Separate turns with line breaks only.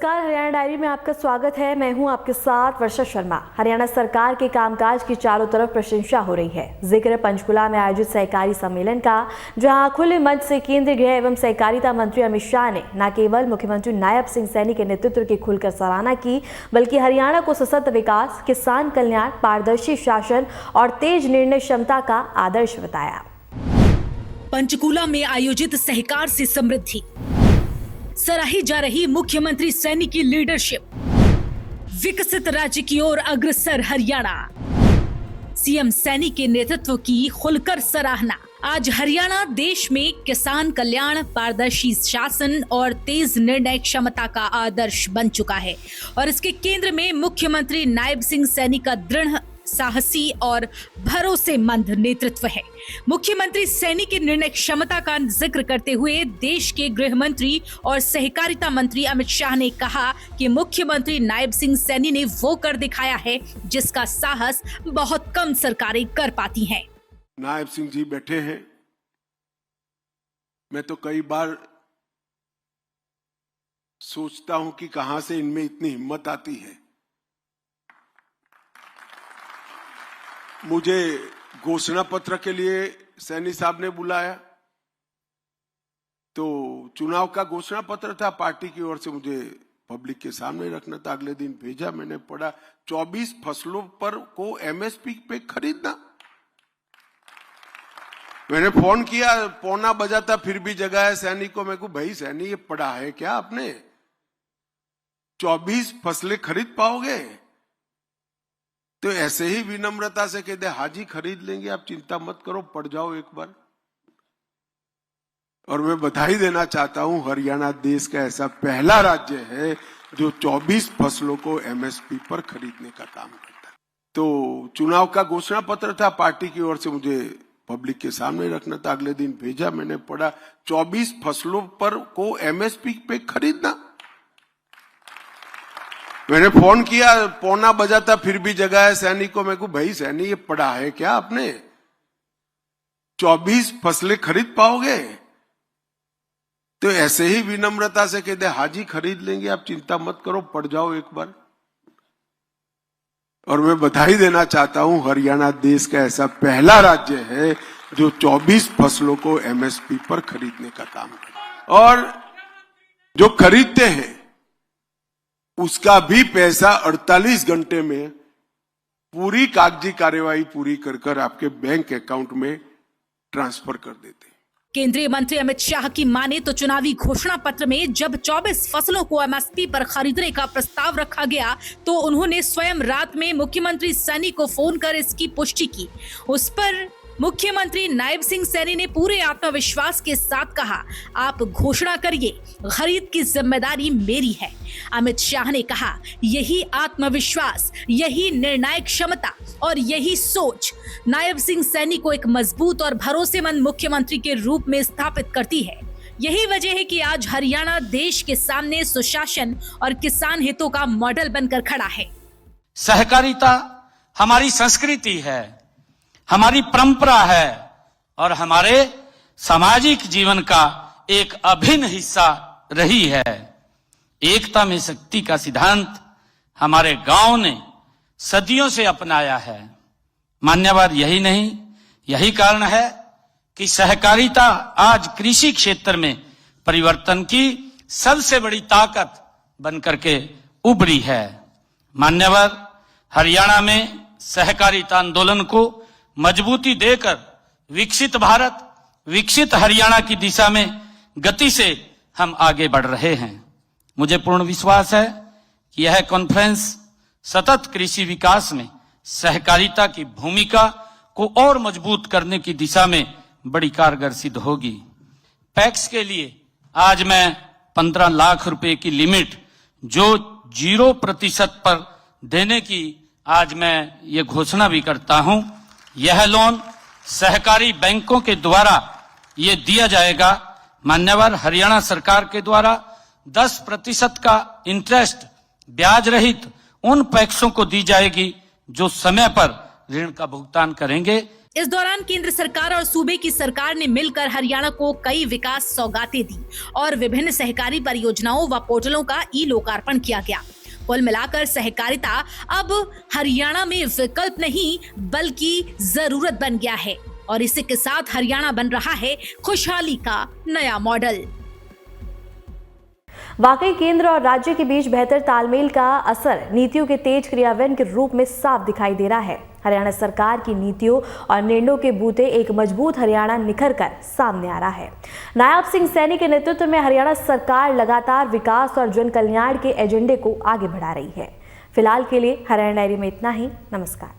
नमस्कार, हरियाणा डायरी में आपका स्वागत है। मैं हूं आपके साथ वर्षा शर्मा। हरियाणा सरकार के कामकाज की चारों तरफ प्रशंसा हो रही है। जिक्र पंचकुला में आयोजित सहकारी सम्मेलन का, जहां खुले मंच से केंद्रीय गृह एवं सहकारिता मंत्री अमित शाह ने न केवल मुख्यमंत्री नायब सिंह सैनी के नेतृत्व की खुलकर सराहना की, बल्कि हरियाणा को सशक्त विकास, किसान कल्याण, पारदर्शी शासन और तेज निर्णय क्षमता का आदर्श बताया।
पंचकुला में आयोजित सहकार से समृद्धि, सराही जा रही मुख्यमंत्री सैनी की लीडरशिप, विकसित राज्य की ओर अग्रसर हरियाणा, सीएम सैनी के नेतृत्व की खुलकर सराहना। आज हरियाणा देश में किसान कल्याण, पारदर्शी शासन और तेज निर्णय क्षमता का आदर्श बन चुका है और इसके केंद्र में मुख्यमंत्री नायब सिंह सैनी का दृढ़, साहसी और भरोसेमंद नेतृत्व है। मुख्यमंत्री सैनी की निर्णय क्षमता का जिक्र करते हुए देश के गृह मंत्री और सहकारिता मंत्री अमित शाह ने कहा कि मुख्यमंत्री नायब सिंह सैनी ने वो कर दिखाया है जिसका साहस बहुत कम सरकारें कर पाती हैं।
नायब सिंह जी बैठे हैं। मैं तो कई बार सोचता हूं कि कहां से इनमें इतनी हिम्मत आती है। मुझे घोषणा पत्र के लिए सैनी साहब ने बुलाया, तो चुनाव का घोषणा पत्र था, पार्टी की ओर से मुझे पब्लिक के सामने रखना था। अगले दिन भेजा, मैंने पढ़ा 24 फसलों पर को एमएसपी पे खरीदना। मैंने फोन किया, पौना बजा था, फिर भी जगह है सैनी को। मैं कहूं भाई सैनी, ये पढ़ा है क्या आपने? 24 फसलें खरीद पाओगे? तो ऐसे ही विनम्रता से कह दे, हाजी खरीद लेंगे, आप चिंता मत करो, पढ़ जाओ एक बार। और मैं बधाई देना चाहता हूं, हरियाणा देश का ऐसा पहला राज्य है जो 24 फसलों को एमएसपी पर खरीदने का काम करता है। तो चुनाव का घोषणा पत्र था, पार्टी की ओर से मुझे पब्लिक के सामने रखना था। अगले दिन भेजा, मैंने पढ़ा 24 फसलों पर को एमएसपी पे खरीदना। मैंने फोन किया, पौना बजा था, फिर भी जगह है सैनी को। मैं कहूं भाई सैनी, ये पढ़ा है क्या आपने? 24 फसलें खरीद पाओगे? तो ऐसे ही विनम्रता से कह दे, हाजी खरीद लेंगे, आप चिंता मत करो, पढ़ जाओ एक बार। और मैं बधाई देना चाहता हूं, हरियाणा देश का ऐसा पहला राज्य है जो 24 फसलों को एमएसपी पर खरीदने का काम करता है। और जो खरीदते हैं उसका भी पैसा 48 घंटे में पूरी कागजी कार्यवाही पूरी कर आपके बैंक अकाउंट में ट्रांसफर कर देते हैं।
केंद्रीय मंत्री अमित शाह की माने तो चुनावी घोषणा पत्र में जब 24 फसलों को एमएसपी पर खरीदने का प्रस्ताव रखा गया, तो उन्होंने स्वयं रात में मुख्यमंत्री सैनी को फोन कर इसकी पुष्टि की। उस पर मुख्यमंत्री नायब सिंह सैनी ने पूरे आत्मविश्वास के साथ कहा, आप घोषणा करिए, खरीद की जिम्मेदारी मेरी है। अमित शाह ने कहा, यही आत्मविश्वास, यही निर्णायक क्षमता और यही सोच नायब सिंह सैनी को एक मजबूत और भरोसेमंद मुख्यमंत्री के रूप में स्थापित करती है। यही वजह है कि आज हरियाणा देश के सामने सुशासन और किसान हितों का मॉडल बनकर खड़ा है।
सहकारिता हमारी संस्कृति है, हमारी परंपरा है और हमारे सामाजिक जीवन का एक अभिन्न हिस्सा रही है। एकता में शक्ति का सिद्धांत हमारे गांव ने सदियों से अपनाया है। मान्यवर यही नहीं, यही कारण है कि सहकारिता आज कृषि क्षेत्र में परिवर्तन की सबसे बड़ी ताकत बनकर के उभरी है। मान्यवर हरियाणा में सहकारिता आंदोलन को मजबूती देकर विकसित भारत, विकसित हरियाणा की दिशा में गति से हम आगे बढ़ रहे हैं। मुझे पूर्ण विश्वास है कि यह कॉन्फ्रेंस सतत कृषि विकास में सहकारिता की भूमिका को और मजबूत करने की दिशा में बड़ी कारगर सिद्ध होगी। पैक्स के लिए आज मैं 15 लाख रुपए की लिमिट जो 0% पर देने की आज मैं ये घोषणा भी करता हूं। यह लोन सहकारी बैंकों के द्वारा ये दिया जाएगा। मान्यवर हरियाणा सरकार के द्वारा 10% का इंटरेस्ट ब्याज रहित उन पैक्सों को दी जाएगी जो समय पर ऋण का भुगतान करेंगे।
इस दौरान केंद्र सरकार और सूबे की सरकार ने मिलकर हरियाणा को कई विकास सौगातें दी और विभिन्न सहकारी परियोजनाओं व पोर्टलों का ई लोकार्पण किया गया। कुल मिलाकर सहकारिता अब हरियाणा में विकल्प नहीं बल्कि जरूरत बन गया है और इसी के साथ हरियाणा बन रहा है खुशहाली का नया मॉडल।
वाकई केंद्र और राज्य के बीच बेहतर तालमेल का असर नीतियों के तेज क्रियान्वयन के रूप में साफ दिखाई दे रहा है। हरियाणा सरकार की नीतियों और निर्णयों के बूते एक मजबूत हरियाणा निखर कर सामने आ रहा है। नायब सिंह सैनी के नेतृत्व में हरियाणा सरकार लगातार विकास और जन कल्याण के एजेंडे को आगे बढ़ा रही है। फिलहाल के लिए हरियाणा डायरी में इतना ही। नमस्कार।